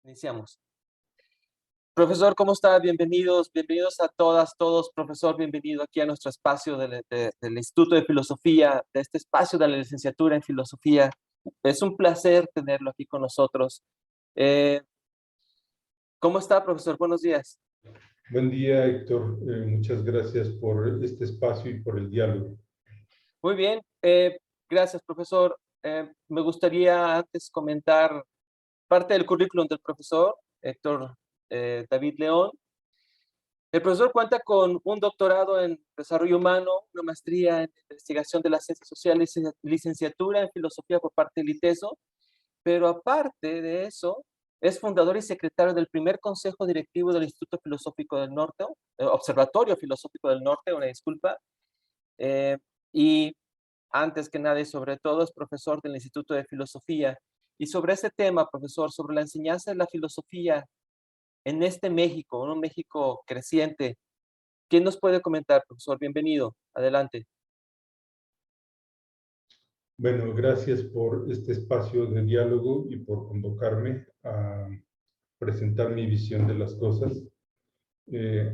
Iniciamos. Profesor, ¿cómo está? Bienvenidos, bienvenidos a todas, todos. Profesor, bienvenido aquí a nuestro espacio del Instituto de Filosofía, de este espacio de la licenciatura en Filosofía. Es un placer tenerlo aquí con nosotros. Eh, ¿Cómo está, profesor? Buenos días. Buen día, Héctor. Muchas gracias por este espacio y por el diálogo. Muy bien. Gracias, profesor. Me gustaría antes comentar parte del currículum del profesor Héctor David León. El profesor cuenta con un doctorado en desarrollo humano, una maestría en investigación de las ciencias sociales y licenciatura en filosofía por parte del ITESO, pero aparte de eso, es fundador y secretario del primer consejo directivo del Instituto Filosófico del Norte, Observatorio Filosófico del Norte, una disculpa, eh, y antes que nada y sobre todo es profesor del Instituto de Filosofía. Y sobre ese tema, profesor, sobre la enseñanza de la filosofía en este México, un México creciente, ¿quién nos puede comentar, profesor? Bienvenido, adelante. Bueno, gracias por este espacio de diálogo y por convocarme a presentar mi visión de las cosas.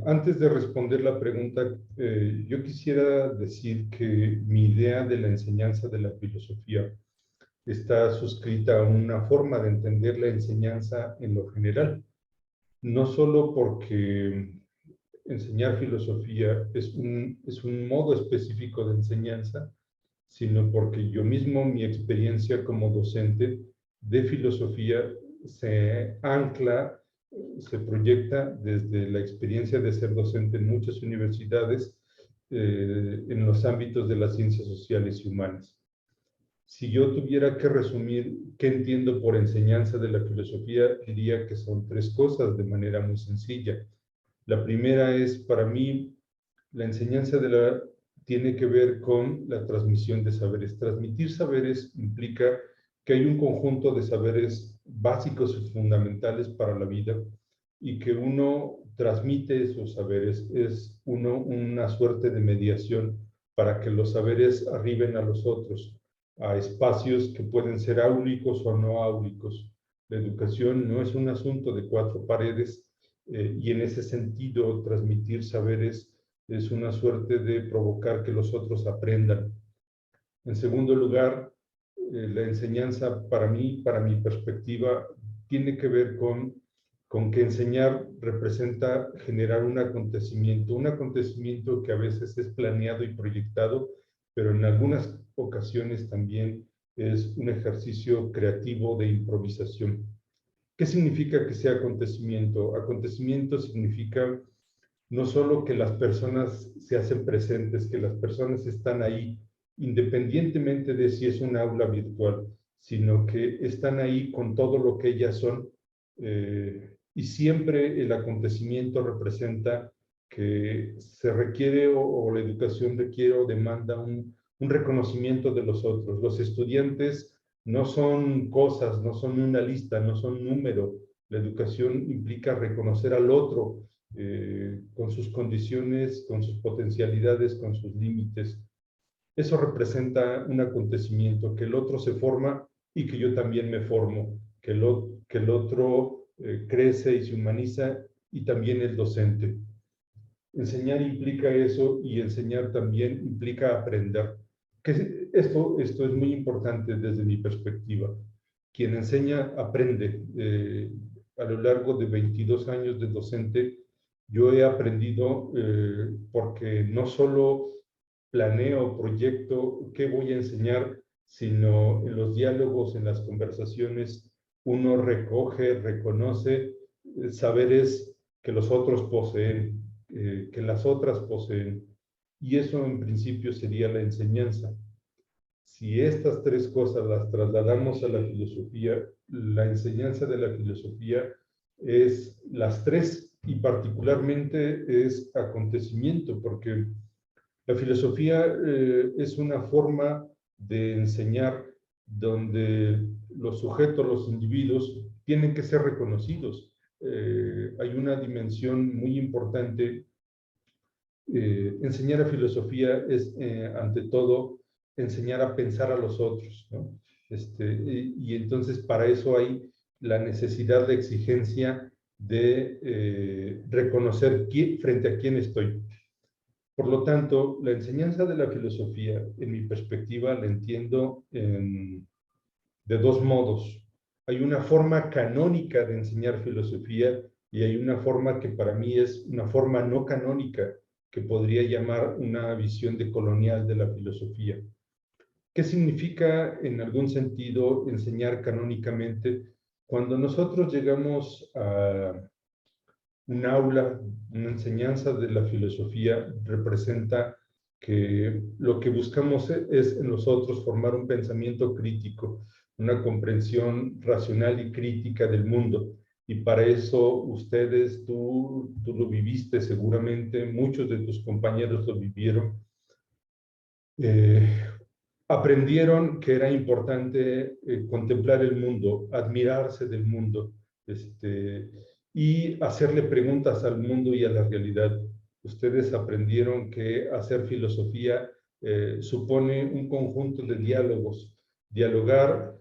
Antes de responder la pregunta, yo quisiera decir que mi idea de la enseñanza de la filosofía está suscrita a una forma de entender la enseñanza en lo general. No solo porque enseñar filosofía es un modo específico de enseñanza, sino porque yo mismo, mi experiencia como docente de filosofía se ancla, se proyecta desde la experiencia de ser docente en muchas universidades en los ámbitos de las ciencias sociales y humanas. Si yo tuviera que resumir qué entiendo por enseñanza de la filosofía, diría que son tres cosas de manera muy sencilla. La primera es, para mí, la enseñanza tiene que ver con la transmisión de saberes. Transmitir saberes implica que hay un conjunto de saberes básicos y fundamentales para la vida y que uno transmite esos saberes. Es una suerte de mediación para que los saberes arriben a los otros, a espacios que pueden ser áulicos o no áulicos. La educación no es un asunto de cuatro paredes, y en ese sentido transmitir saberes es una suerte de provocar que los otros aprendan. En segundo lugar, la enseñanza para mí, para mi perspectiva, tiene que ver con que enseñar representa generar un acontecimiento que a veces es planeado y proyectado, pero en algunas ocasiones también es un ejercicio creativo de improvisación. ¿Qué significa que sea acontecimiento? Acontecimiento significa no solo que las personas se hacen presentes, que las personas están ahí, independientemente de si es un aula virtual, sino que están ahí con todo lo que ellas son, y siempre el acontecimiento representa que se requiere o la educación requiere o demanda un reconocimiento de los otros. Los estudiantes no son cosas, no son una lista, no son número. La educación implica reconocer al otro, con sus condiciones, con sus potencialidades, con sus límites. Eso representa un acontecimiento, que el otro se forma y que yo también me formo, que el otro crece y se humaniza, y también el docente. Enseñar implica eso, y enseñar también implica aprender. Esto es muy importante desde mi perspectiva. Quien enseña aprende. A lo largo de 22 años de docente, yo he aprendido porque no solo planeo, proyecto qué voy a enseñar, sino en los diálogos, en las conversaciones, uno recoge, reconoce saberes que los otros poseen, que las otras poseen. Y eso en principio sería la enseñanza. Si estas tres cosas las trasladamos a la filosofía, la enseñanza de la filosofía es las tres, y particularmente es acontecimiento, porque la filosofía es una forma de enseñar donde los sujetos, los individuos, tienen que ser reconocidos, hay una dimensión muy importante. Enseñar a filosofía es, ante todo, enseñar a pensar a los otros, ¿no? Y entonces para eso hay la necesidad de exigencia de reconocer frente a quién estoy. Por lo tanto, la enseñanza de la filosofía, en mi perspectiva, la entiendo de dos modos. Hay una forma canónica de enseñar filosofía y hay una forma que para mí es una forma no canónica, que podría llamar una visión decolonial de la filosofía. ¿Qué significa, en algún sentido, enseñar canónicamente? Cuando nosotros llegamos a un aula, una enseñanza de la filosofía, representa que lo que buscamos es en nosotros formar un pensamiento crítico, una comprensión racional y crítica del mundo. Y para eso ustedes, tú lo viviste seguramente, muchos de tus compañeros lo vivieron. Aprendieron que era importante contemplar el mundo, admirarse del mundo, y hacerle preguntas al mundo y a la realidad. Ustedes aprendieron que hacer filosofía supone un conjunto de diálogos, dialogar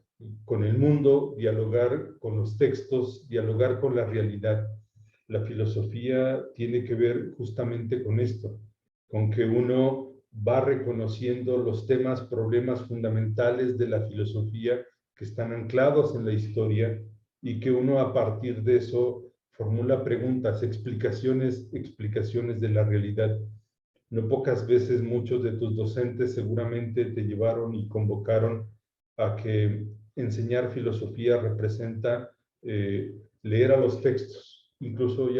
con el mundo, dialogar con los textos, dialogar con la realidad. La filosofía tiene que ver justamente con esto, con que uno va reconociendo los temas, problemas fundamentales de la filosofía que están anclados en la historia y que uno a partir de eso formula preguntas, explicaciones de la realidad. No pocas veces muchos de tus docentes seguramente te llevaron y convocaron a que enseñar filosofía representa leer a los textos. Incluso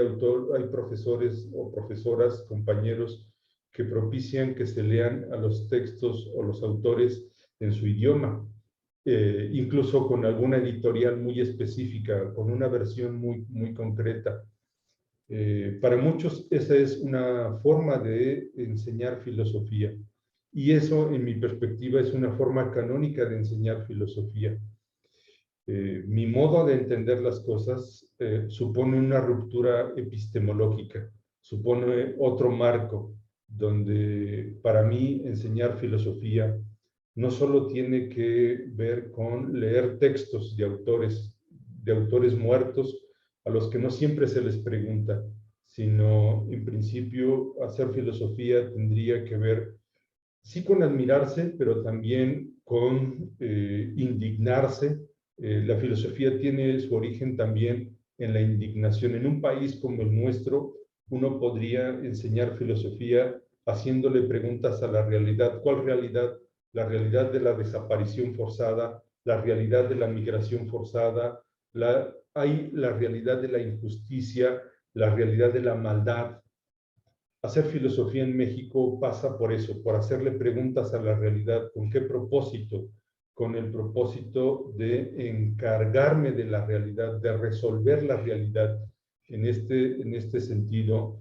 hay profesores o profesoras, compañeros, que propician que se lean a los textos o los autores en su idioma, incluso con alguna editorial muy específica, con una versión muy concreta. Para muchos esa es una forma de enseñar filosofía y eso, en mi perspectiva, es una forma canónica de enseñar filosofía. Mi modo de entender las cosas supone una ruptura epistemológica, supone otro marco donde para mí enseñar filosofía no solo tiene que ver con leer textos de autores muertos a los que no siempre se les pregunta, sino en principio hacer filosofía tendría que ver sí con admirarse, pero también con indignarse. La filosofía tiene su origen también en la indignación. En un país como el nuestro, uno podría enseñar filosofía haciéndole preguntas a la realidad. ¿Cuál realidad? La realidad de la desaparición forzada, la realidad de la migración forzada, hay la realidad de la injusticia, la realidad de la maldad. Hacer filosofía en México pasa por eso, por hacerle preguntas a la realidad. ¿Con qué propósito? Con el propósito de encargarme de la realidad, de resolver la realidad. En este sentido,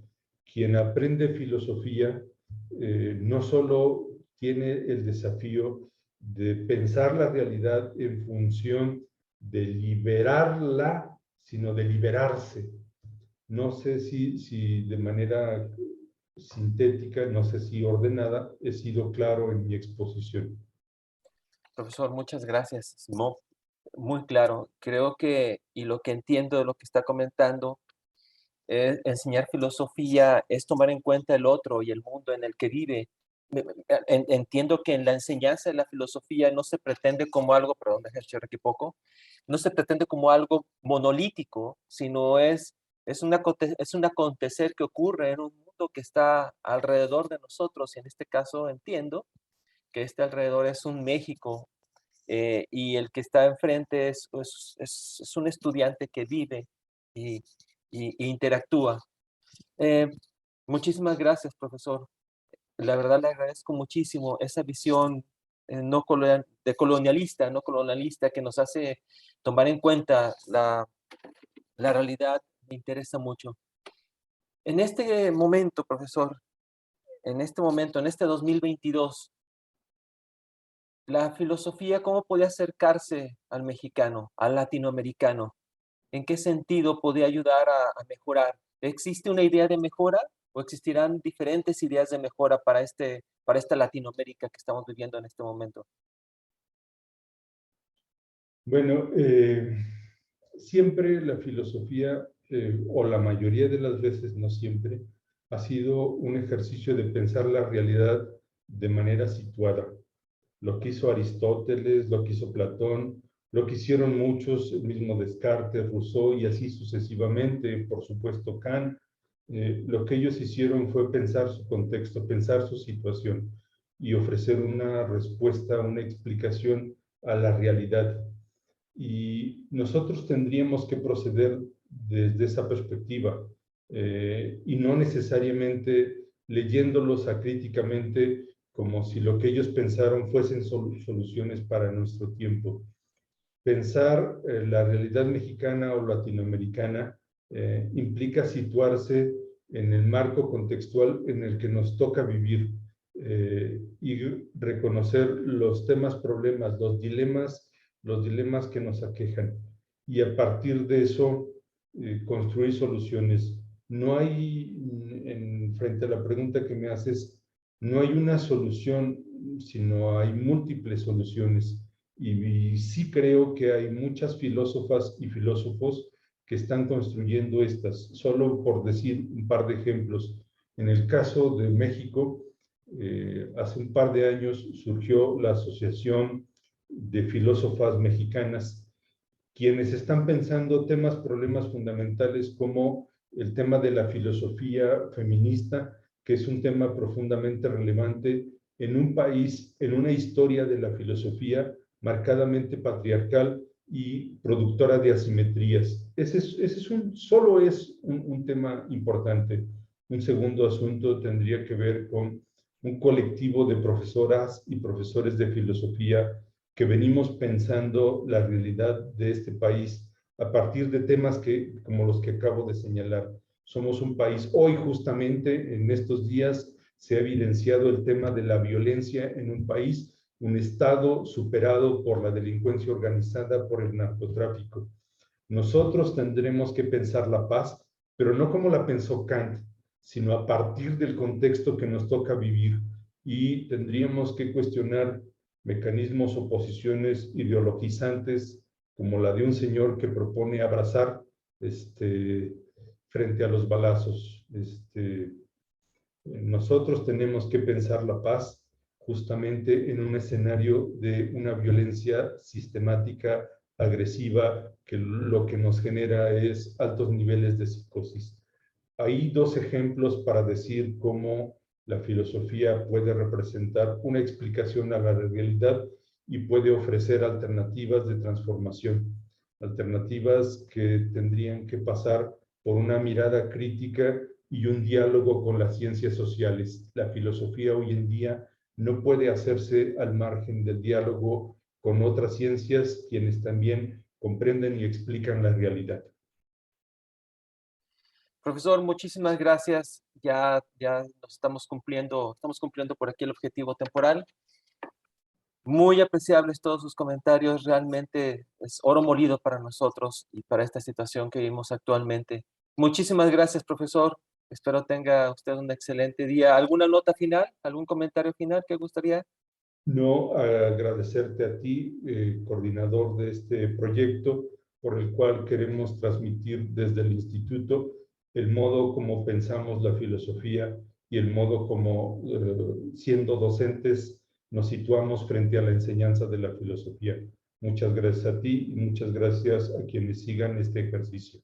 quien aprende filosofía no solo tiene el desafío de pensar la realidad en función de liberarla, sino de liberarse. No sé si de manera sintética, no sé si ordenada, he sido claro en mi exposición. Profesor, muchas gracias, Simón. Muy claro. Creo que, y lo que entiendo de lo que está comentando, enseñar filosofía es tomar en cuenta el otro y el mundo en el que vive. Entiendo que en la enseñanza de la filosofía no se pretende como algo, perdón, déjame aquí poco, no se pretende como algo monolítico, sino es un acontecer que ocurre en un mundo que está alrededor de nosotros, y en este caso entiendo que este alrededor es un México, y el que está enfrente es un estudiante que vive y, y interactúa. Eh, Muchísimas gracias, profesor. La verdad le agradezco muchísimo esa visión de colonialista, no colonialista, que nos hace tomar en cuenta la realidad. Me interesa mucho. En este momento, profesor, en este momento, en este 2022, la filosofía, ¿cómo puede acercarse al mexicano, al latinoamericano? ¿En qué sentido podría ayudar a mejorar? ¿Existe una idea de mejora o existirán diferentes ideas de mejora para esta Latinoamérica que estamos viviendo en este momento? Bueno, siempre la filosofía, o la mayoría de las veces, no siempre, ha sido un ejercicio de pensar la realidad de manera situada. Lo que hizo Aristóteles, lo que hizo Platón, lo que hicieron muchos, el mismo Descartes, Rousseau y así sucesivamente, por supuesto Kant, lo que ellos hicieron fue pensar su contexto, pensar su situación y ofrecer una respuesta, una explicación a la realidad. Y nosotros tendríamos que proceder desde esa perspectiva, y no necesariamente leyéndolos acríticamente como si lo que ellos pensaron fuesen soluciones para nuestro tiempo. Pensar la realidad mexicana o latinoamericana implica situarse en el marco contextual en el que nos toca vivir, y reconocer los temas, problemas, los dilemas que nos aquejan, y a partir de eso construir soluciones. No hay, frente a la pregunta que me haces, no hay una solución, sino hay múltiples soluciones. Y sí creo que hay muchas filósofas y filósofos que están construyendo estas. Solo por decir un par de ejemplos. En el caso de México, hace un par de años surgió la Asociación de Filósofas Mexicanas, quienes están pensando temas, problemas fundamentales como el tema de la filosofía feminista, que es un tema profundamente relevante en un país, en una historia de la filosofía marcadamente patriarcal y productora de asimetrías. Solo es un tema importante. Un segundo asunto tendría que ver con un colectivo de profesoras y profesores de filosofía que venimos pensando la realidad de este país a partir de temas como los que acabo de señalar. Somos un país, hoy justamente en estos días se ha evidenciado el tema de la violencia en un país, un estado superado por la delincuencia organizada, por el narcotráfico. Nosotros tendremos que pensar la paz, pero no como la pensó Kant, sino a partir del contexto que nos toca vivir, y tendríamos que cuestionar mecanismos o posiciones ideologizantes como la de un señor que propone abrazar frente a los balazos. Nosotros tenemos que pensar la paz justamente en un escenario de una violencia sistemática, agresiva, que lo que nos genera es altos niveles de psicosis. Hay dos ejemplos para decir cómo la filosofía puede representar una explicación a la realidad y puede ofrecer alternativas de transformación, alternativas que tendrían que pasar por una mirada crítica y un diálogo con las ciencias sociales. La filosofía hoy en día no puede hacerse al margen del diálogo con otras ciencias, quienes también comprenden y explican la realidad. Profesor, muchísimas gracias. Ya nos estamos cumpliendo por aquí el objetivo temporal. Muy apreciables todos sus comentarios, realmente es oro molido para nosotros y para esta situación que vivimos actualmente. Muchísimas gracias, profesor. Espero tenga usted un excelente día. ¿Alguna nota final? ¿Algún comentario final que gustaría? No, agradecerte a ti, coordinador de este proyecto, por el cual queremos transmitir desde el instituto el modo como pensamos la filosofía y el modo como, siendo docentes, nos situamos frente a la enseñanza de la filosofía. Muchas gracias a ti y muchas gracias a quienes sigan este ejercicio.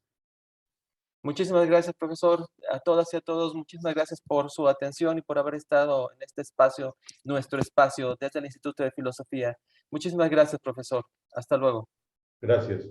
Muchísimas gracias, profesor. A todas y a todos, muchísimas gracias por su atención y por haber estado en este espacio, nuestro espacio, desde el Instituto de Filosofía. Muchísimas gracias, profesor. Hasta luego. Gracias.